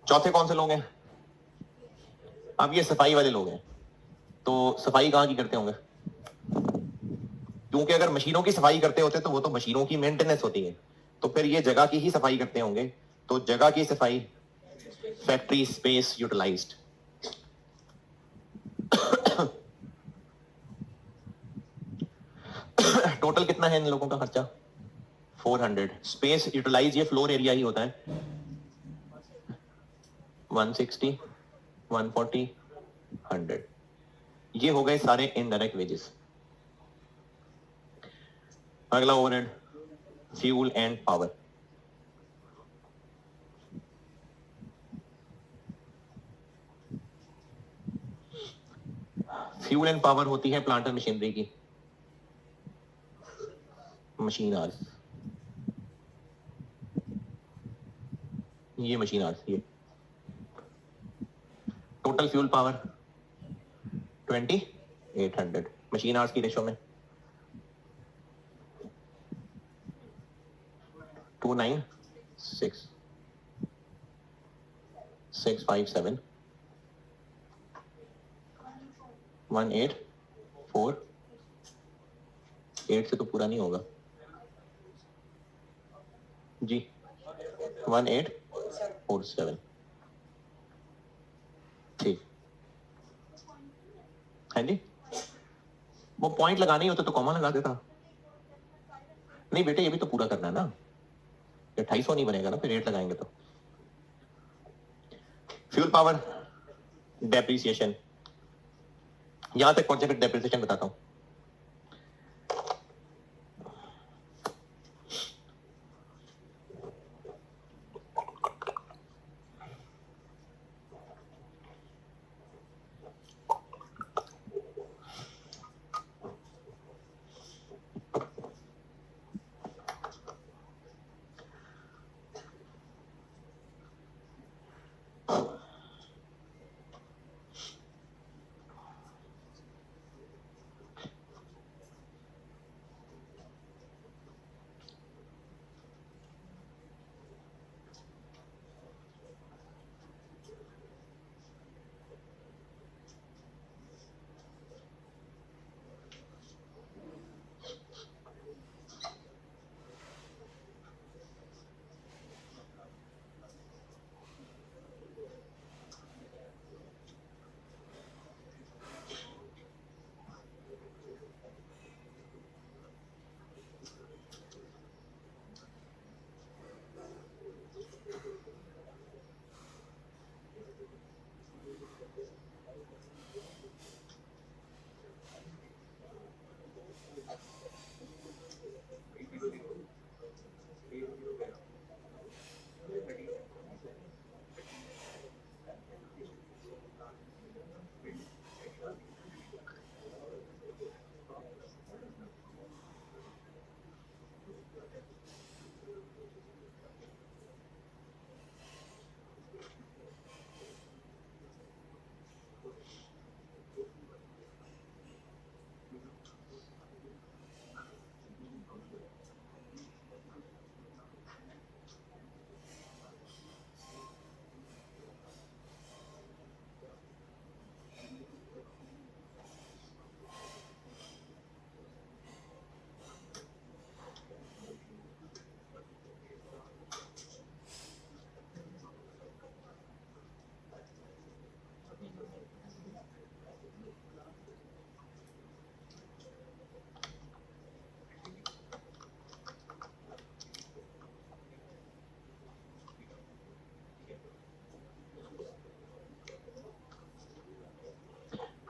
A: चौथे कौन से लोग हैं? अब ये सफाई वाले लोग हैं। तो सफाई कहाँ की करते होंगे? क्योंकि अगर मशीनों की सफाई करते होते तो वो तो मशीनों की मेंटेनेंस होती है, तो फिर ये जगह की ही सफाई करते होंगे। तो जगह की सफाई, फैक्ट्री स्पेस यूटिलाइज्ड। टोटल कितना है इन लोगों का खर्चा? 400। स्पेस यूटिलाइज ये फ्लोर एरिया ही होता है। 160, 140, 100। ये हो गए सारे इनडायरेक्ट वेजेस। अगला overhead, fuel and power. Fuel and power होती है प्लांट एंड मशीनरी की। मशीन आवर्स, ये मशीन आवर्स, ये total fuel power 2800 machine hours की रेशो में 296 657 184 8 से तो पूरा नहीं होगा जी। 1847 ठीक है जी। वो पॉइंट लगाने ही होता तो कॉमा लगा देता। नहीं बेटे, ये भी तो पूरा करना है ना, 2800 नहीं बनेगा ना फिर 8 लगाएंगे तो। फ्यूल पावर, डेप्रिसिएशन, यहां तक पहुंचे फिर डेप्रिसिएशन बताता हूं।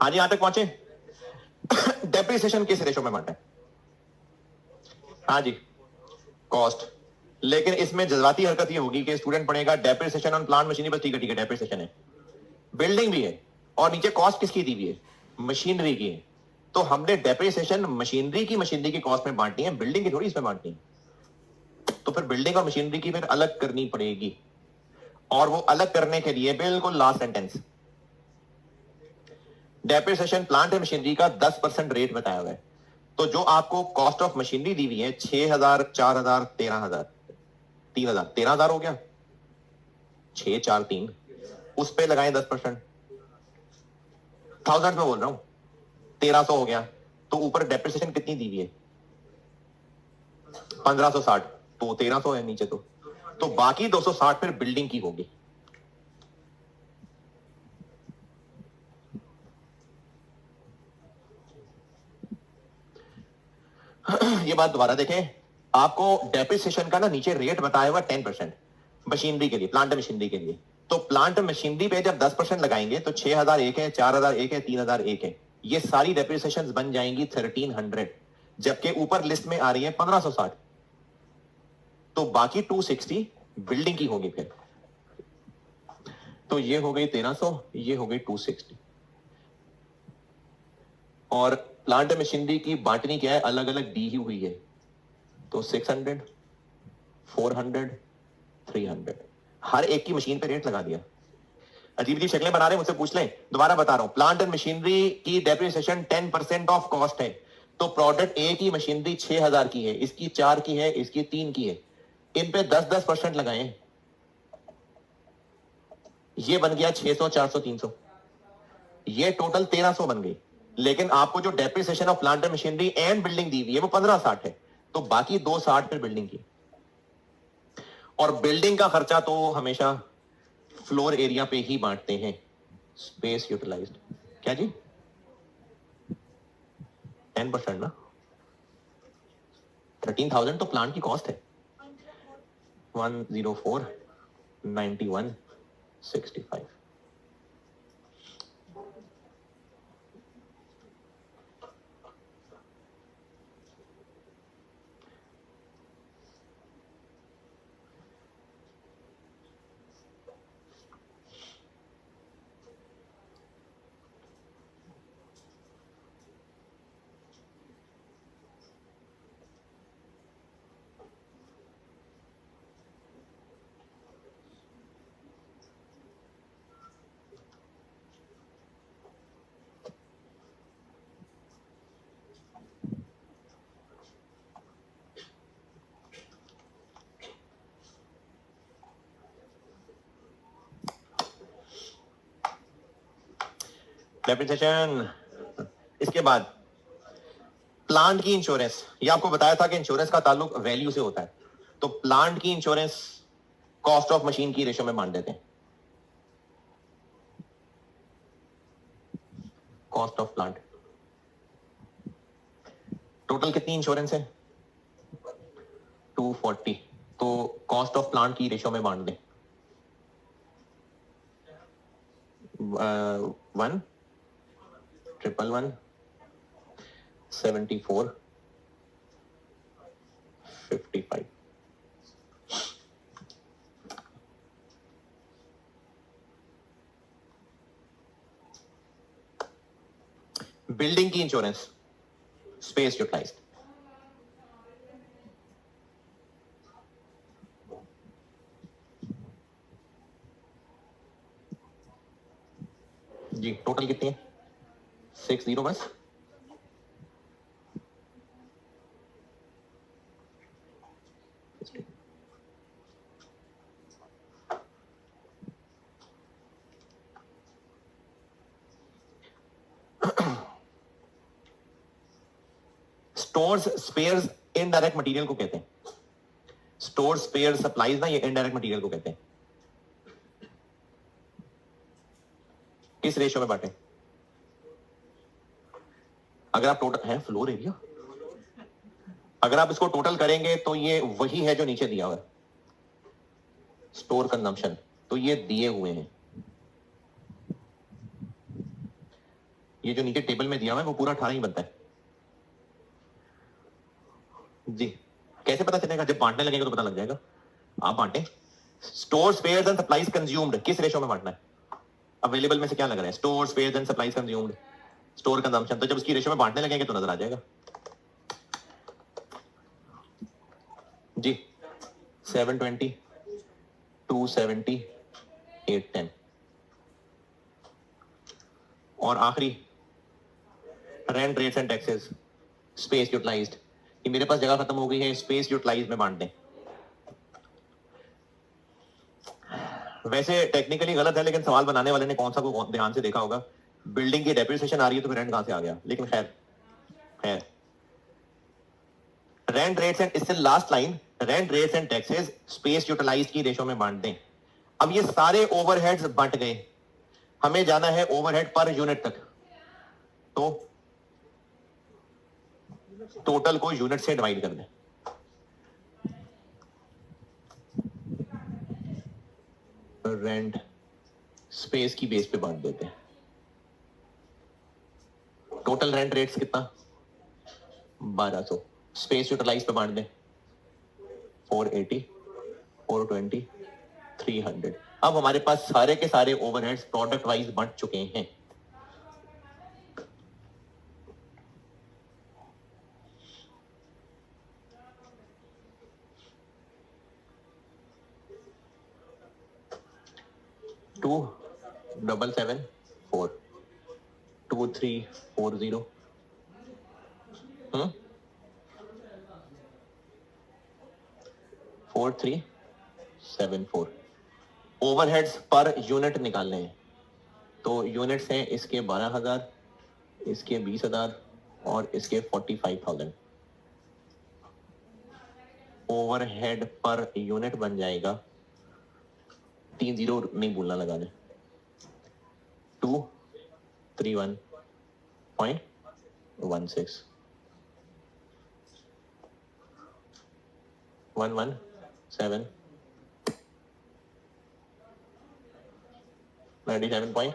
A: हाँ जी, यहां तक पहुंचे। डेप्रिसिएशन किस रेशो में बांटा है? हाँ जी, कॉस्ट। लेकिन इसमें जज्बाती हरकत ये होगी कि स्टूडेंट पढ़ेगा डेप्रिसिएशन ऑन प्लांट मशीनरी, बस ठीक है डेप्रिसिएशन है, बिल्डिंग भी है और नीचे कॉस्ट किसकी दी हुई है? मशीनरी की है। तो हमने डेप्रिसिएशन मशीनरी की कॉस्ट में बांटनी है, बिल्डिंग की थोड़ी इसमें बांटनी है। तो फिर बिल्डिंग और मशीनरी की फिर अलग करनी पड़ेगी, और वो अलग करने के लिए बिल्कुल last sentence, depreciation plant and machinery का 10% रेट बताया हुआ है। तो जो आपको कॉस्ट ऑफ मशीनरी दी हुई है 6000, 4000, 13000, 3000, 13000 हो गया, 6 4 3 उस पे लगाएं 10%, 1000 में बोल रहा हूं, 1300 हो गया, तो ऊपर डेप्रिसिएशन कितनी दी हुई है? 1560, तो 1300 है नीचे। तो बाकी 260 फिर बिल्डिंग की होगी। ये बात दोबारा देखें, आपको डेप्रिसिएशन का ना नीचे रेट बताया हुआ 10% मशीनरी के लिए, प्लांट मशीनरी के लिए। तो प्लांट मशीनरी पे जब 10% लगाएंगे तो 6001 है, 4001 है, 3001 है, ये सारी डेप्रिसिएशन बन जाएंगी 1300, जबकि ऊपर लिस्ट में आ रही है 1560। तो बाकी 260 बिल्डिंग की होगी फिर। तो ये हो गई 1300, ये हो गई 260। और प्लांट मशीनरी की बांटनी क्या है, अलग अलग दी ही हुई है। तो 600, 400, 300, हर एक की मशीन पे रेट लगा दिया। अजीब अजीब शक्लें बना रहे हैं, मुझसे पूछ लें, दोबारा बता रहा हूं। प्लांट एंड मशीनरी की डेप्रिसिएशन 10% ऑफ कॉस्ट है। तो प्रोडक्ट ए की मशीनरी 6000 की है, इसकी 4 की है, इसकी 3 की है, इन पे 10% लगाएं, ये बन गया 600, 400, 300, ये टोटल 1300 बन गई। लेकिन आपको जो depreciation of plant and machinery and building दी हुई है वो 1560 है, तो बाकी 260 फिर बिल्डिंग की। और बिल्डिंग का खर्चा तो हमेशा फ्लोर एरिया पे ही बांटते हैं, स्पेस यूटिलाइज्ड। क्या जी? 10% ना, 13,000 तो प्लांट की कॉस्ट है। 104, 91, 65। डेप्रिसिएशन, इसके बाद प्लांट की इंश्योरेंस। ये आपको बताया था कि इंश्योरेंस का ताल्लुक वैल्यू से होता है। तो प्लांट की इंश्योरेंस कॉस्ट ऑफ मशीन की रेशो में मान देते हैं। कॉस्ट ऑफ प्लांट, टोटल कितनी इंश्योरेंस है? 240। तो कॉस्ट ऑफ प्लांट की रेशो में बांट दें, 1, 111, 74, 55। बिल्डिंग की इंश्योरेंस, स्पेस यूटिलाइज्ड, जी टोटल कितनी है? 60 बस। स्टोर्स स्पेयर्स इनडायरेक्ट मटेरियल को कहते हैं। स्टोर स्पेयर सप्लाईज ना, ये इनडायरेक्ट मटेरियल को कहते हैं। किस रेशियो में बांटे? अगर आप टोटल है फ्लोर एरिया, अगर आप इसको टोटल करेंगे तो ये वही है जो नीचे दिया हुआ है, स्टोर कंजम्पशन। तो ये दिए हुए हैं, ये जो नीचे टेबल में दिया हुआ है वो पूरा 18 ही बनता है जी। कैसे पता चलेगा? जब बांटने लगेगा तो पता लग जाएगा। आप बांटे, store spares and supplies consumed किस रेशो में बांटना है? अवेलेबल में से क्या लग रहा है? Store spares and supplies consumed, store consumption. तो जब उसकी रेशो में बांटने लगेंगे तो नजर आ जाएगा जी। 720, 270, 810। और आखिरी rent rates and taxes, space utilised. कि मेरे पास जगह खत्म हो गई है, स्पेस यूटिलाइज में बांट दें। वैसे टेक्निकली गलत है, लेकिन सवाल बनाने वाले ने कौन सा को ध्यान से देखा होगा। बिल्डिंग की डेप्रिसिएशन आ रही है तो फिर रेंट कहां से आ गया, लेकिन खैर है। रेंट रेट्स एंड, इससे last line, rent rates and taxes space utilised की रेशो में बांट दें। अब ये सारे ओवरहेड्स बंट गए, हमें जाना है ओवरहेड पर यूनिट तक। तो टोटल को यूनिट से डिवाइड कर दें। रेंट स्पेस की बेस पे बांट देते हैं। टोटल रेंट रेट्स कितना, 1200। स्पेस यूटिलाइज पे बांट दें, 480, 420, 300। अब हमारे पास सारे के सारे ओवरहेड्स प्रोडक्ट वाइज बंट चुके हैं। टू 774, 2340, 4374। ओवरहेड्स पर यूनिट निकालने हैं, तो यूनिट्स हैं इसके 12,000, इसके 20,000 और इसके 45,000। ओवरहेड पर यूनिट बन जाएगा, 3 0 नहीं भूलना लगाने, 231.16, 117, 97.20।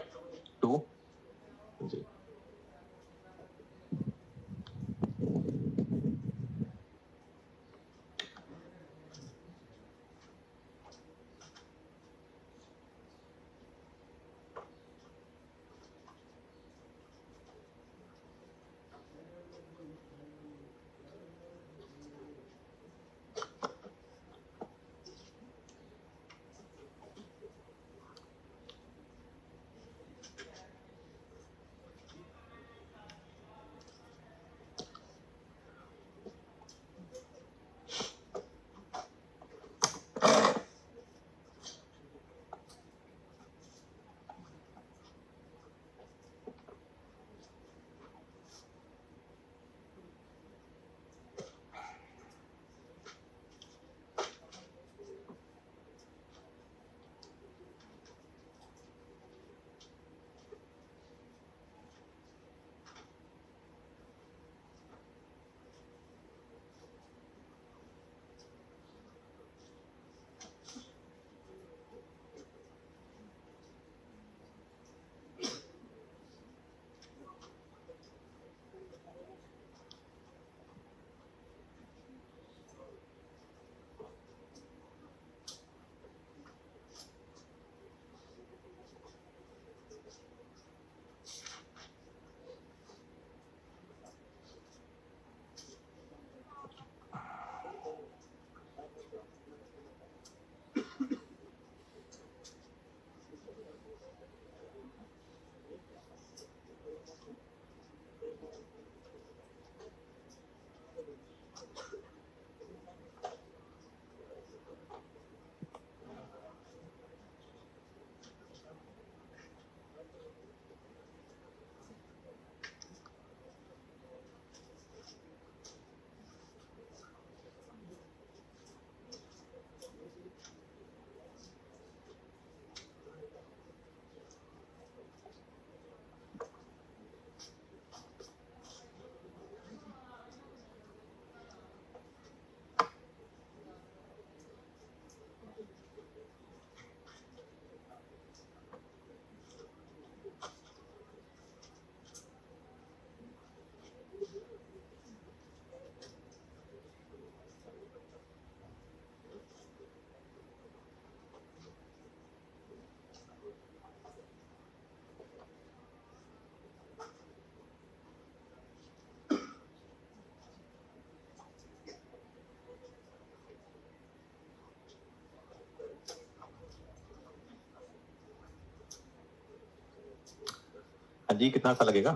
A: जी कितना सा लगेगा,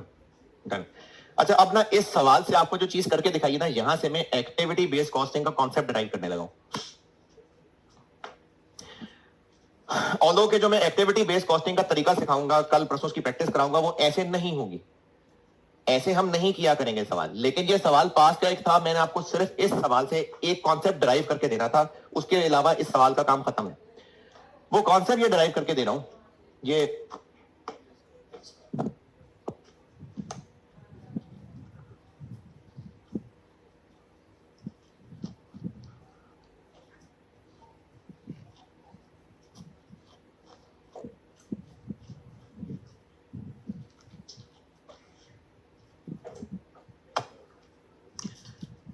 A: डन। अच्छा, अब ना इस सवाल से आपको जो चीज करके दिखाई ना, यहां से मैं एक्टिविटी बेस्ड कॉस्टिंग का कॉन्सेप्ट ड्राइव करने लगा हूं। ऑल्दो के जो मैं एक्टिविटी बेस्ड कॉस्टिंग का तरीका सिखाऊंगा, कल परसों की प्रैक्टिस कराऊंगा, वो ऐसे नहीं होगी, ऐसे हम नहीं किया करेंगे सवाल। लेकिन ये सवाल पास का एक था, मैंने आपको सिर्फ इस सवाल से एक कॉन्सेप्ट ड्राइव करके देना था, उसके अलावा इस सवाल का काम खत्म है। वो कॉन्सेप्ट ये ड्राइव करके दे रहा हूं, ये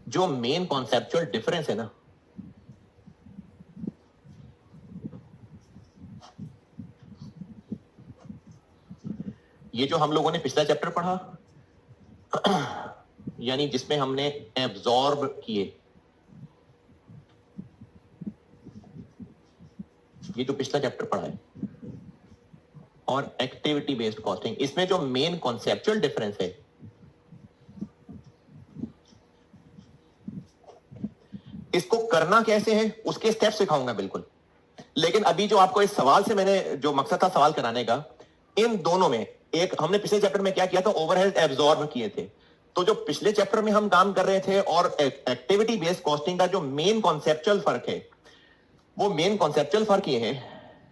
A: जो मेन कॉन्सेप्चुअल डिफरेंस है ना, ये जो हम लोगों ने पिछला चैप्टर पढ़ा, यानी जिसमें हमने एब्जॉर्ब किए, ये जो पिछला चैप्टर पढ़ा है, और एक्टिविटी बेस्ड कॉस्टिंग, इसमें जो मेन कॉन्सेप्चुअल डिफरेंस है, इसको करना कैसे है उसके स्टेप सिखाऊंगा बिल्कुल। लेकिन अभी जो आपको इस सवाल से मैंने जो मकसद था सवाल कराने का, इन दोनों में एक हमने पिछले चैप्टर में क्या किया था, ओवरहेड एब्जॉर्ब किए थे। तो जो पिछले चैप्टर में हम काम कर रहे थे और एक्टिविटी बेस्ड कॉस्टिंग का जो मेन कॉन्सेप्चुअल फर्क है, वो मेन कॉन्सेप्चुअल फर्क ये है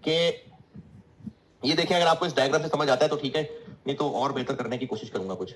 A: कि ये देखिए, अगर आपको इस डायग्राम से समझ आता है तो ठीक है, नहीं तो और बेहतर करने की कोशिश करूंगा कुछ।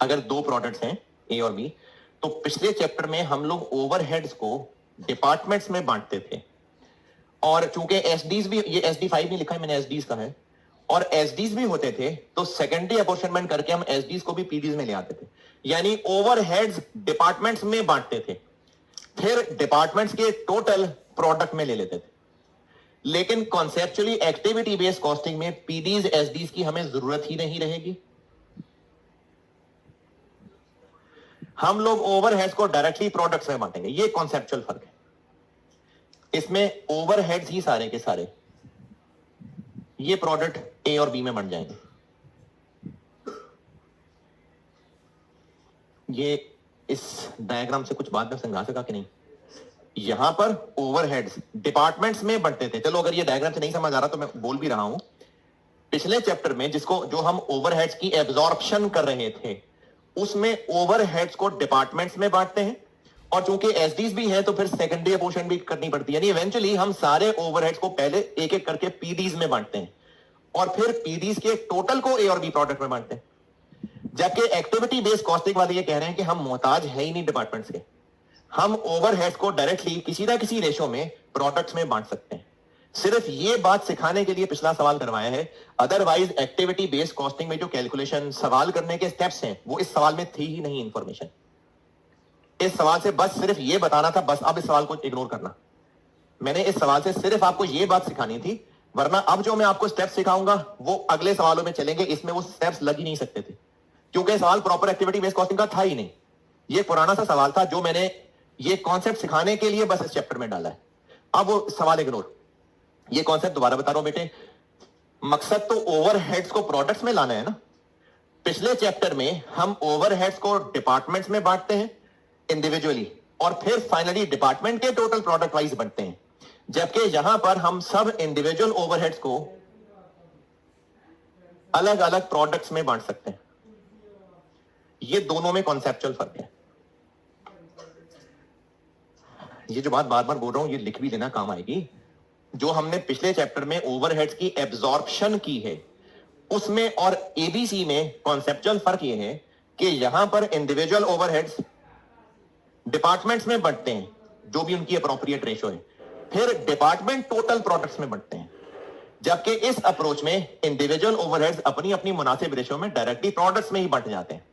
A: अगर दो प्रोडक्ट्स हैं ए और बी, तो पिछले चैप्टर में हम लोग ओवरहेड्स को डिपार्टमेंट्स में बांटते थे, और चूंकि एसडीज भी, ये एसडी 5 नहीं लिखा है मैंने, एसडीज का है, और एसडीज भी होते थे, तो सेकेंडरी अपॉर्शनमेंट करके हम एसडीज को भी पीडीज में ले आते थे, यानी ओवरहेड्स डिपार्टमेंट्स में बांटते थे, फिर डिपार्टमेंट्स के टोटल प्रोडक्ट में ले लेते थे। लेकिन कॉन्सेप्चुअली एक्टिविटी बेस्ड कॉस्टिंग में पीडीज एसडीज की हमें जरूरत ही नहीं रहेगी, हम लोग ओवरहेड्स को डायरेक्टली प्रोडक्ट्स में बांटेंगे। ये कॉन्सेप्चुअल फर्क है, इसमें ओवरहेड्स ही सारे के सारे ये प्रोडक्ट ए और बी में बन जाएंगे। ये इस डायग्राम से कुछ बात में समझा सका कि नहीं? यहां पर ओवरहेड्स डिपार्टमेंट्स में बढ़ते थे। चलो अगर ये डायग्राम से नहीं समझ आ रहा तो मैं बोल भी रहा हूं, पिछले चैप्टर में जिसको जो हम ओवरहेड्स की एब्जॉर्प्शन कर रहे थे, उसमें ओवरहेड्स को डिपार्टमेंट्स में बांटते हैं, और चूंकि एसडीज भी है तो फिर सेकेंडरी अपोर्शन भी करनी पड़ती है, यानी इवेंचुअली हम सारे ओवरहेड्स को पहले एक एक करके पीडीज में बांटते हैं, और फिर पीडीज के टोटल को ए और बी प्रोडक्ट में बांटते हैं। जबकि एक्टिविटी बेस्ड कॉस्टिंग वाले ये कह रहे हैं कि हम मोहताज है ही नहीं डिपार्टमेंट्स के, हम ओवरहेड्स को डायरेक्टली किसी ना किसी रेशो में प्रोडक्ट्स में बांट सकते हैं। सिर्फ ये बात सिखाने के लिए पिछला सवाल करवाया है, अदरवाइज एक्टिविटी बेस्ड कॉस्टिंग में जो कैलकुलेशन सवाल करने के स्टेप्स हैं वो इस सवाल में थी ही नहीं इंफॉर्मेशन। इस सवाल से बस सिर्फ ये बताना था, बस अब इस सवाल को इग्नोर करना। मैंने इस सवाल से सिर्फ आपको ये बात सिखानी थी, वरना अब जो मैं आपको स्टेप्स सिखाऊंगा वो अगले सवालों में चलेंगे, इसमें वो स्टेप्स लग ही नहीं सकते थे, क्योंकि सवाल प्रॉपर एक्टिविटी बेस्ड कॉस्टिंग का था ही नहीं। ये पुराना सा सवाल था जो मैंने ये कॉन्सेप्ट सिखाने के लिए बस इस चैप्टर में डाला है। अब वो सवाल इग्नोर, ये कॉन्सेप्ट दोबारा बता रहा हूं बेटे, मकसद तो ओवरहेड्स को प्रोडक्ट्स में लाना है ना। पिछले चैप्टर में हम ओवरहेड्स को डिपार्टमेंट्स में बांटते हैं इंडिविजुअली, और फिर फाइनली डिपार्टमेंट के टोटल प्रोडक्ट वाइज बढ़ते हैं, जबकि यहां पर हम सब इंडिविजुअल ओवरहेड्स को अलग अलग प्रोडक्ट्स में बांट सकते हैं। ये दोनों में कॉन्सेप्चुअल फर्क है। ये जो बात बार बार बोल रहा हूं ये लिख भी लेना, काम आएगी। जो हमने पिछले चैप्टर में ओवरहेड्स की एब्जॉर्प्शन की है, उसमें और एबीसी में कॉन्सेप्चुअल फर्क ये है कि यहां पर इंडिविजुअल ओवरहेड्स डिपार्टमेंट्स में बढ़ते हैं, जो भी उनकी अप्रोप्रिएट रेशो है, फिर डिपार्टमेंट टोटल प्रोडक्ट्स में बढ़ते हैं, जबकि इस अप्रोच में इंडिविजुअल ओवरहेड्स अपनी अपनी मुनासिब रेशो में डायरेक्टली प्रोडक्ट्स में ही बढ़ जाते हैं।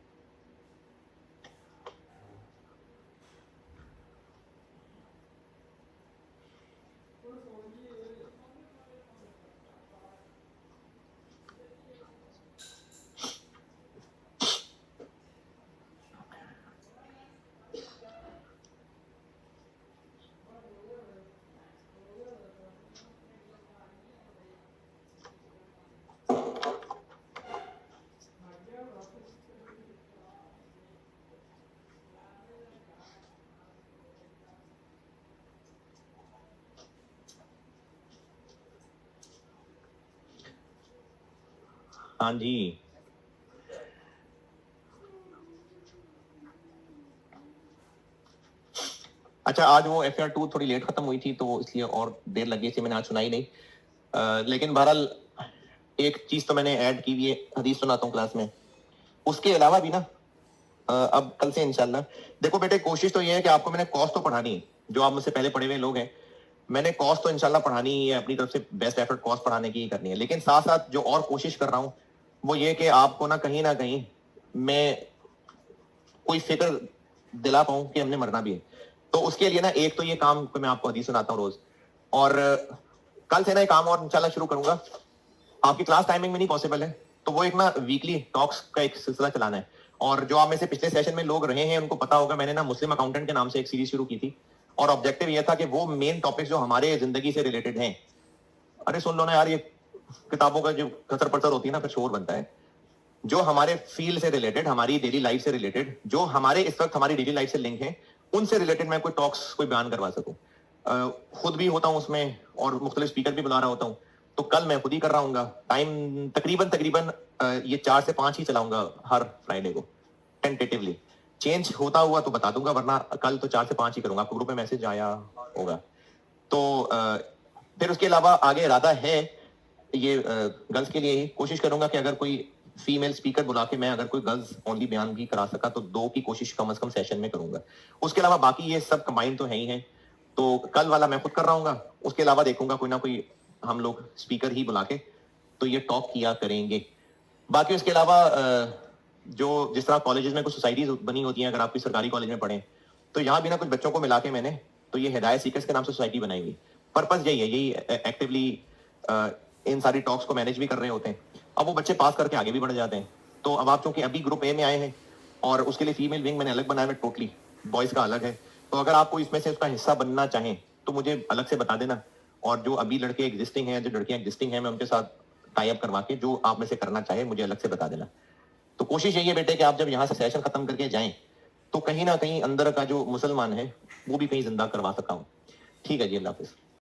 A: हाँ जी, अच्छा आज वो FR2 थोड़ी लेट खत्म हुई थी तो इसलिए और देर लगी थी, मैंने आज सुनाई नहीं। लेकिन बहरहाल एक चीज तो मैंने ऐड की हुई है, हदीस सुनाता हूँ क्लास में। उसके अलावा भी ना अब कल से इंशाल्लाह, देखो बेटे कोशिश तो ये है कि आपको मैंने कॉस्ट तो पढ़ानी है, जो आप मुझसे पहले पढ़े हुए लोग हैं, मैंने कॉस्ट तो इंशाल्लाह पढ़ानी ही है, अपनी तरफ से बेस्ट एफर्ट कॉस्ट पढ़ाने की ही करनी है। लेकिन साथ साथ जो और कोशिश कर रहा हूँ वो ये कि आपको ना कहीं मैं कोई फिक्र दिला पाऊं कि हमने मरना भी है। तो उसके लिए ना एक तो ये काम मैं आपको हदीस सुनाता हूँ रोज, और कल से ना एक काम और इंशाल्लाह शुरू करूंगा। आपकी क्लास टाइमिंग में नहीं पॉसिबल है तो वो एक ना वीकली टॉक्स का एक सिलसिला चलाना है। और जो आप में से पिछले सेशन में लोग रहे हैं उनको पता होगा, मैंने ना मुस्लिम अकाउंटेंट के नाम से एक सीरीज शुरू की थी, और ऑब्जेक्टिव ये था कि वो मेन टॉपिक्स जो हमारे जिंदगी से रिलेटेड हैं, अरे सुन लो ना यार, ये किताबों का जो कसर पसर होती है ना फिर शोर बनता है, जो हमारे फील्ड से रिलेटेड, हमारी डेली लाइफ से रिलेटेड, जो हमारे इस वक्त हमारी डेली लाइफ से लिंक है, उनसे रिलेटेड मैं कोई टॉक्स कोई बयान करवा सकूं। खुद भी होता हूं उसमें और मुख्तलिफ स्पीकर भी बुला रहा होता हूं। तो कल मैं खुद ही कर रहा हूँ, टाइम तकरीबन तकरीबन ये 4 से 5 ही चलाऊंगा हर फ्राइडे को, टेंटेटिवली। चेंज होता हुआ तो बता दूंगा, वरना कल तो 4 से 5 ही करूंगा। आपको ग्रुप में मैसेज आया होगा। तो फिर उसके अलावा आगे इरादा है ये गर्ल्स के लिए ही कोशिश करूंगा कि अगर कोई फीमेल स्पीकर बुला के मैं अगर कोई गर्ल्स ओनली बयान भी करा सका तो 2 की कोशिश कम से कम सेशन में करूंगा। उसके अलावा बाकी ये सब कंबाइन तो है ही है। तो कल वाला मैं खुद कर रहा हूँ, उसके अलावा देखूंगा कोई ना कोई हम लोग स्पीकर ही बुला के तो ये टॉक किया करेंगे। बाकी उसके अलावा जो जिस तरह कॉलेजेस में कुछ सोसाइटीज बनी होती हैं, अगर आप कोई सरकारी कॉलेज में पढ़े तो यहाँ भी ना कुछ बच्चों को मिला के मैंने तो ये हिदायत सीकर्स के नाम से सोसाइटी बनाई हुई। पर्पस यही है, यही एक्टिवली इन सारी टॉक्स को मैनेज भी कर रहे होते हैं। अब वो बच्चे पास करके आगे भी बढ़ जाते हैं। तो अब आप चूंकि अभी ग्रुप ए में आए हैं और उसके लिए फीमेल विंग मैंने अलग बनाया है, टोटली बॉयज का अलग है। तो अगर आपको इसमें से उसका हिस्सा बनना चाहें तो मुझे अलग से बता देना, और जो अभी लड़के एग्जिस्टिंग हैं, जो लड़कियां एग्जिस्टिंग हैं, मैं उनके साथ टाई अप करवा के जो आप में से करना चाहे मुझे अलग से बता देना। तो कोशिश यही है बेटे कि आप जब यहाँ से सेशन खत्म करके जाएं तो कहीं ना कहीं अंदर का जो मुसलमान है वो भी कहीं जिंदा करवा सका हूँ। ठीक है जी, अल्लाह हाफिज।